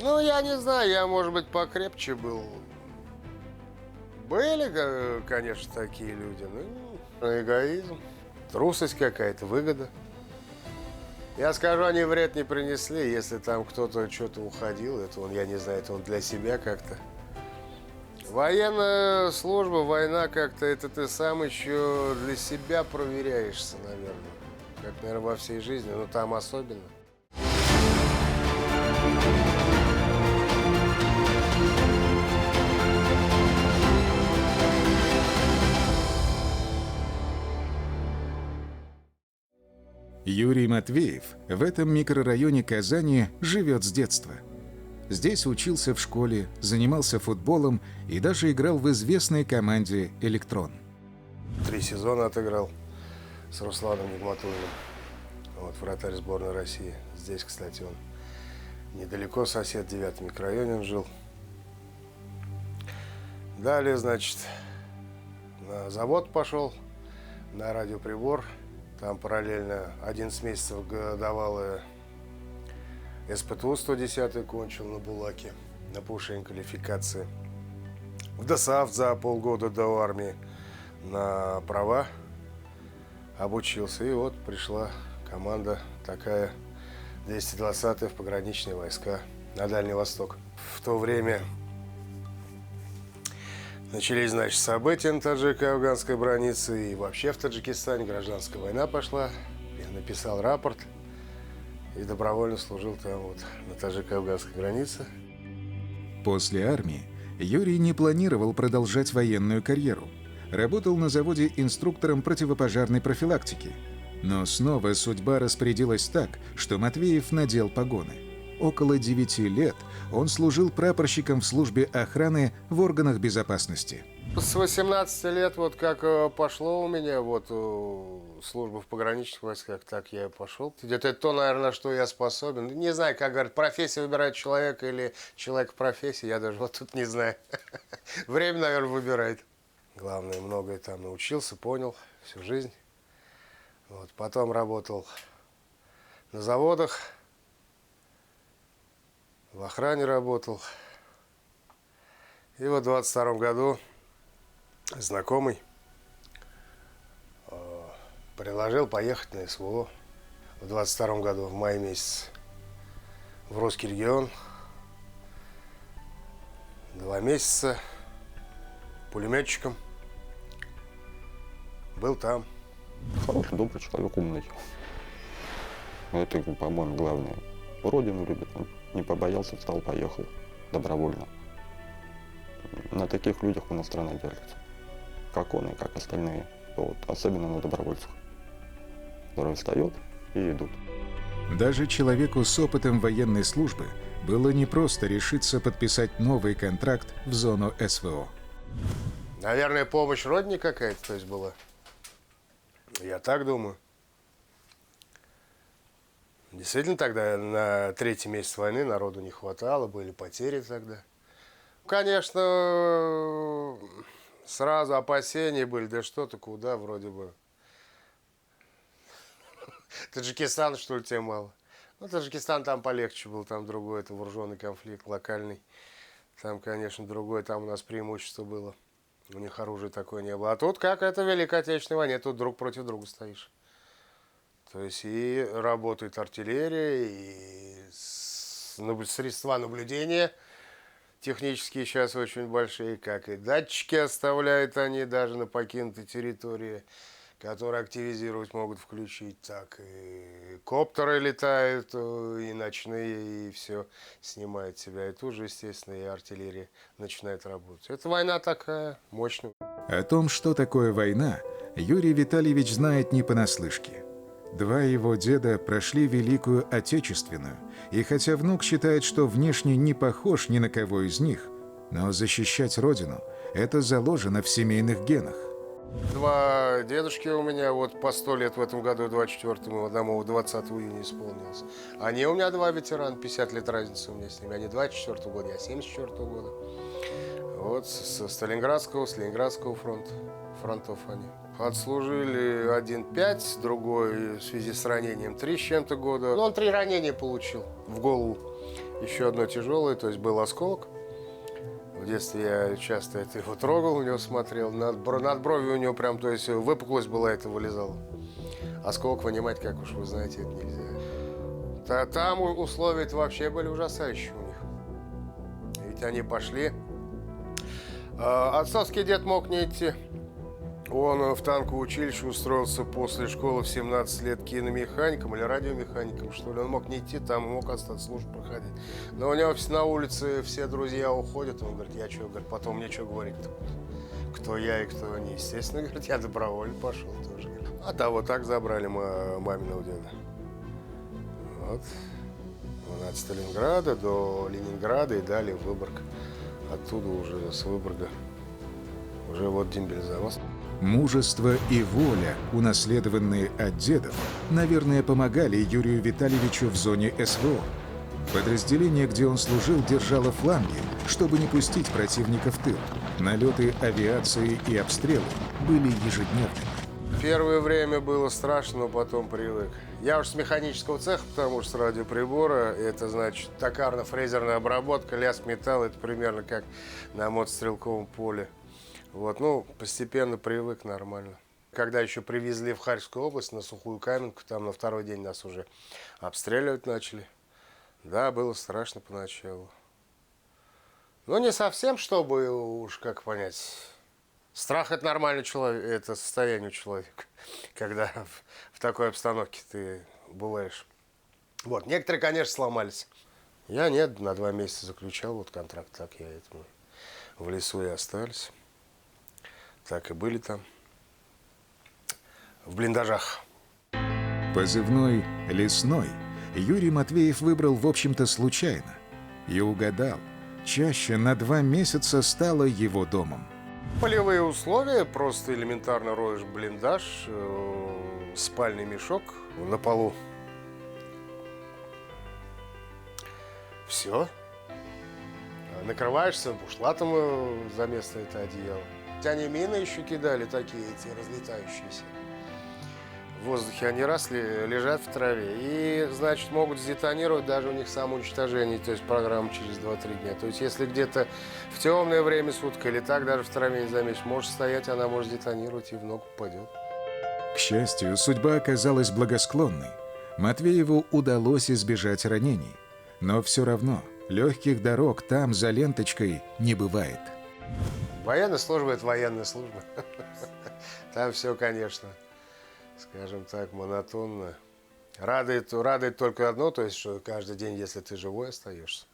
Ну, я не знаю, я, может быть, покрепче был. Были, конечно, такие люди, ну, эгоизм, трусость какая-то, выгода. Я скажу, они вред не принесли, если там кто-то что-то уходил, это он, я не знаю, это он для себя как-то. Военная служба, война как-то, это ты сам еще для себя проверяешься, наверное. Как, наверное, во всей жизни, но там особенно. Юрий Матвеев в этом микрорайоне Казани живет с детства. Здесь учился в школе, занимался футболом и даже играл в известной команде «Электрон». 3 сезона отыграл с Русланом Нигматуллиным. Вот, вратарь сборной России. Здесь, кстати, он недалеко сосед, в 9-м микрорайоне он жил. Далее, значит, на завод пошел, на радиоприбор. Там параллельно 11 месяцев годовалое СПТУ 110 кончил на Булаке, на повышение квалификации. В ДОСААФ за полгода до армии на права обучился. И вот пришла команда такая, 220-я в пограничные войска на Дальний Восток. В то время начались, значит, события на таджико-афганской границе, и вообще в Таджикистане гражданская война пошла. Я написал рапорт и добровольно служил там вот на таджико-афганской границе. После армии Юрий не планировал продолжать военную карьеру. Работал на заводе инструктором противопожарной профилактики. Но снова судьба распорядилась так, что Матвеев надел погоны. Около 9 лет он служил прапорщиком в службе охраны в органах безопасности. С 18 лет вот как пошло у меня вот служба в пограничных войсках, так я и пошел. Это то, наверное, что я способен. Не знаю, как говорят, профессия выбирает человека или человек профессии, я даже вот тут не знаю. Время, наверное, выбирает. Главное, многое там научился, понял всю жизнь. Вот. Потом работал на заводах, в охране работал. И вот в 22-м году знакомый предложил поехать на СВО. В 22-м году, в мае месяце, в русский регион. 2 месяца пулеметчиком. Был там. Хороший, добрый человек, умный. Это, по-моему, главное. Родину любит. Он не побоялся, встал, поехал добровольно. На таких людях у нас страна держится. Как он и как остальные. Вот. Особенно на добровольцах, которые встают и идут. Даже человеку с опытом военной службы было непросто решиться подписать новый контракт в зону СВО. Наверное, помощь родине какая-то, то есть, была. Я так думаю. Действительно, тогда на 3-й месяц войны народу не хватало, были потери тогда. Конечно, сразу опасения были, да что-то, куда, вроде бы. Таджикистан, что ли, тебе мало? Ну, Таджикистан там полегче был, там другой, это вооруженный конфликт, локальный. Там, конечно, другой, там у нас преимущество было. У них оружия такое не было. А тут как это в Великой Отечественной войне, тут друг против друга стоишь. То есть и работает артиллерия, и средства наблюдения технические сейчас очень большие, как и датчики оставляют они даже на покинутой территории, которые активизировать могут включить, так и коптеры летают, и ночные, и все снимает себя. И тут же, естественно, и артиллерия начинает работать. Это война такая мощная. О том, что такое война, Юрий Витальевич знает не понаслышке. 2 его деда прошли Великую Отечественную, и хотя внук считает, что внешне не похож ни на кого из них, но защищать родину – это заложено в семейных генах. 2 дедушки у меня, вот по 100 лет в этом году, 24-му, одному 20 июня исполнилось. Они у меня 2 ветерана, 50 лет разницы у меня с ними. Они 24-го года, я 74-го года. Вот с Сталинградского, с Ленинградского фронтов они. Отслужили один 5, другой в связи с ранением 3 с чем-то года. Ну, он 3 ранения получил в голову. Еще одно тяжелое, то есть был осколок. В детстве я часто это его трогал, у него смотрел. Над бровью у него прям, то есть выпуклость была, это вылезала. Осколок вынимать, как уж вы знаете, это нельзя. Там условия вообще были ужасающие у них. Ведь они пошли. Отцовский дед мог не идти. Он в танковое училище устроился после школы в 17 лет киномехаником или радиомехаником, что ли. Он мог не идти, там мог остаться службу проходить. Но у него на улице все друзья уходят. Он говорит, я что, говорит, потом мне что говорить-то? Кто я и кто они? Естественно, говорит, я добровольно пошел тоже. А того так забрали маминого деда. Вот. От Сталинграда до Ленинграда и далее в Выборг. Оттуда уже с Выборга уже вот демобилизовался. Мужество и воля, унаследованные от дедов, наверное, помогали Юрию Витальевичу в зоне СВО. Подразделение, где он служил, держало фланги, чтобы не пустить противника в тыл. Налеты авиации и обстрелы были ежедневными. Первое время было страшно, но потом привык. Я уж с механического цеха, потому что с радиоприбора, это значит токарно-фрезерная обработка, лязг металла, это примерно как на мотострелковом поле. Вот, ну, постепенно привык нормально. Когда еще привезли в Харьковскую область на Сухую Каменку, там на второй день нас уже обстреливать начали. Да, было страшно поначалу. Но не совсем, чтобы уж как понять. Страх – это нормальный человек, это состояние у человека, когда в такой обстановке ты бываешь. Вот, некоторые, конечно, сломались. Я нет, на 2 месяца заключал вот контракт, так я этому в лесу и остались. Так и были там, в блиндажах. Позывной «Лесной» Юрий Матвеев выбрал, в общем-то, случайно. И угадал, чаще на 2 месяца стало его домом. Полевые условия, просто элементарно роешь блиндаж, спальный мешок на полу. Все. Накрываешься бушлатом за место это одеяло. Они мины еще кидали, такие эти разлетающиеся. В воздухе они росли, лежат в траве. И, значит, могут сдетонировать даже у них самоуничтожение, то есть программа через 2-3 дня. То есть если где-то в темное время суток или так даже в траве не заметишь, можешь стоять, она может сдетонировать и в ногу упадет. К счастью, судьба оказалась благосклонной. Матвееву удалось избежать ранений. Но все равно легких дорог там, за ленточкой, не бывает. Военная служба – это военная служба. Там все, конечно, скажем так, монотонно. Радует только одно, то есть, что каждый день, если ты живой остаешься.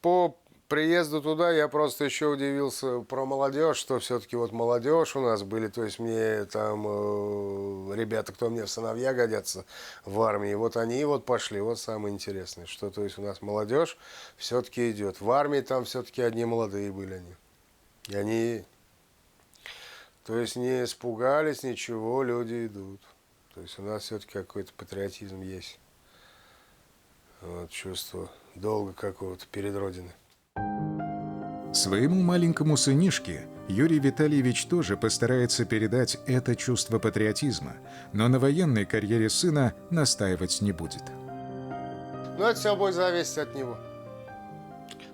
По приезду туда я просто еще удивился про молодежь, что все-таки вот молодежь у нас были, то есть мне там ребята, кто мне в сыновья годятся в армии, вот они вот пошли, вот самое интересное, что то есть у нас молодежь все-таки идет. В армии там все-таки одни молодые были они. И они, то есть не испугались, ничего, люди идут. То есть у нас все-таки какой-то патриотизм есть. Вот, чувство долга какого-то перед Родиной. Своему маленькому сынишке Юрий Витальевич тоже постарается передать это чувство патриотизма, но на военной карьере сына настаивать не будет. Но это все будет зависеть от него.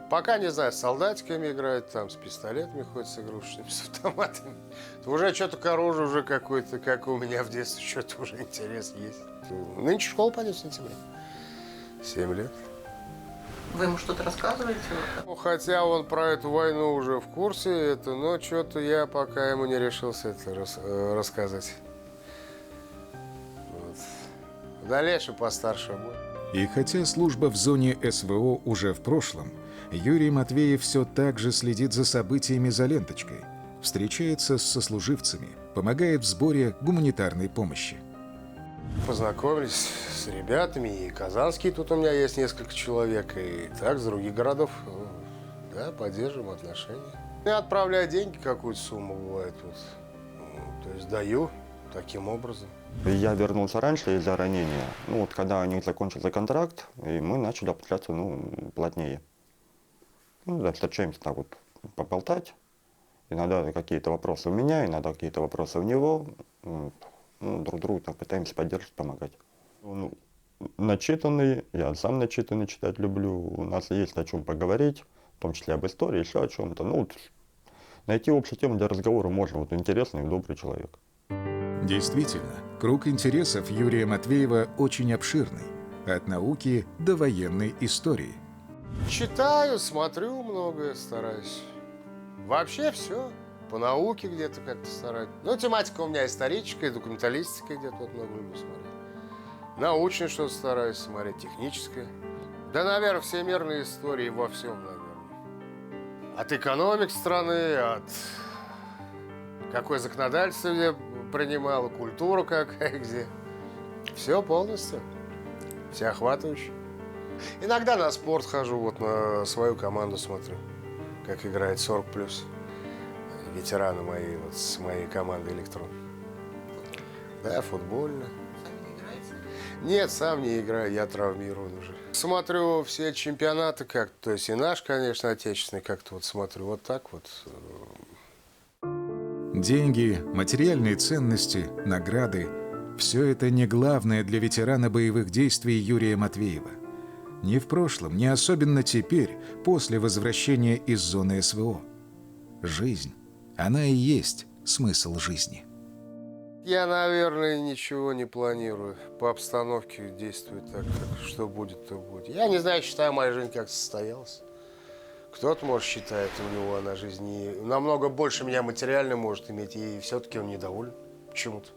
Пока, не знаю, с солдатиками играет, там, с пистолетами ходит, с игрушечными, с автоматами. Уже что-то к оружию, уже какой-то, как у меня в детстве, что-то уже интерес есть. Нынче в школу пойдет в сентябре. 7 лет. Вы ему что-то рассказываете? Ну, хотя он про эту войну уже в курсе, но что-то я пока ему не решился это рассказать. Вот. В дальнейшем постарше будет. И хотя служба в зоне СВО уже в прошлом, Юрий Матвеев все так же следит за событиями за ленточкой, встречается с сослуживцами, помогает в сборе гуманитарной помощи. Познакомились с ребятами, и казанские тут у меня есть несколько человек, и так, с других городов, да, поддерживаем отношения. Я отправляю деньги, какую-то сумму бывает, вот, то есть даю таким образом. Я вернулся раньше из-за ранения. Ну вот когда у них закончился контракт, и мы начали общаться, плотнее. Ну, встречаемся так вот поболтать. Иногда какие-то вопросы у меня, иногда какие-то вопросы у него. Друг другу так пытаемся поддерживать, помогать. начитанный, я сам начитанный, читать люблю. У нас есть о чем поговорить, в том числе об истории, еще о чем-то. Ну, вот, найти общую тему для разговора можно. Вот интересный и добрый человек. Действительно, круг интересов Юрия Матвеева очень обширный. От науки до военной истории. Читаю, смотрю многое, стараюсь. Вообще все. По науке где-то как-то стараюсь. Ну, тематика у меня историческая, документалистика где-то вот много люблю смотреть. Научное что-то стараюсь смотреть, техническое. Да, наверное, всемирные истории во всем, наверное. От экономик страны, от какое законодательство где принимало, культуру какая где. Все полностью. Всеохватывающе. Иногда на спорт хожу, вот на свою команду смотрю, как играет 40+. Ветераны мои, вот с моей командой «Электрон». Да, футбольно. Сами не играете? Нет, сам не играю, я травмирован уже. Смотрю все чемпионаты как-то, то есть и наш, конечно, отечественный, как-то вот смотрю вот так вот. Деньги, материальные ценности, награды – все это не главное для ветерана боевых действий Юрия Матвеева. Ни в прошлом, ни особенно теперь, после возвращения из зоны СВО. Жизнь, она и есть смысл жизни. Я, наверное, ничего не планирую. По обстановке действую так, как что будет, то будет. Я не знаю, считаю, моя жизнь как-то состоялась. Кто-то, может, считает, у него она жизнь намного больше меня материально может иметь, и все-таки он недоволен почему-то.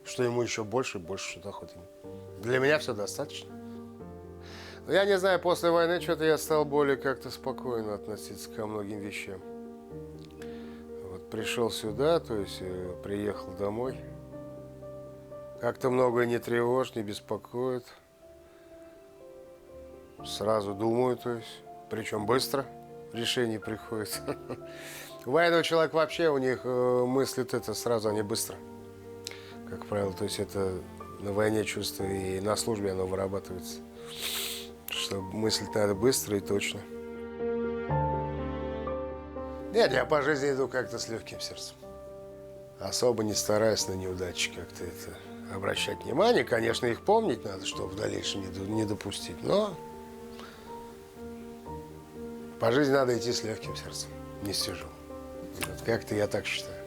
Что ему еще больше и больше что-то хочет иметь. Для меня все достаточно. Но я не знаю, после войны что-то я стал более как-то спокойно относиться ко многим вещам. Вот пришел сюда, то есть приехал домой. Как-то многое не тревожит, не беспокоит. Сразу думаю, то есть, причем быстро решение приходит. Военный человек вообще, у них мыслит это сразу, они быстро. Как правило, то есть это на войне чувство и на службе оно вырабатывается. Что мыслить надо быстро и точно. Нет, я по жизни иду как-то с легким сердцем. Особо не стараюсь на неудачи как-то это обращать внимание. Конечно, их помнить надо, чтобы в дальнейшем не допустить. Но по жизни надо идти с легким сердцем, не с тяжелым. Вот как-то я так считаю.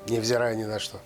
Невзирая ни на что.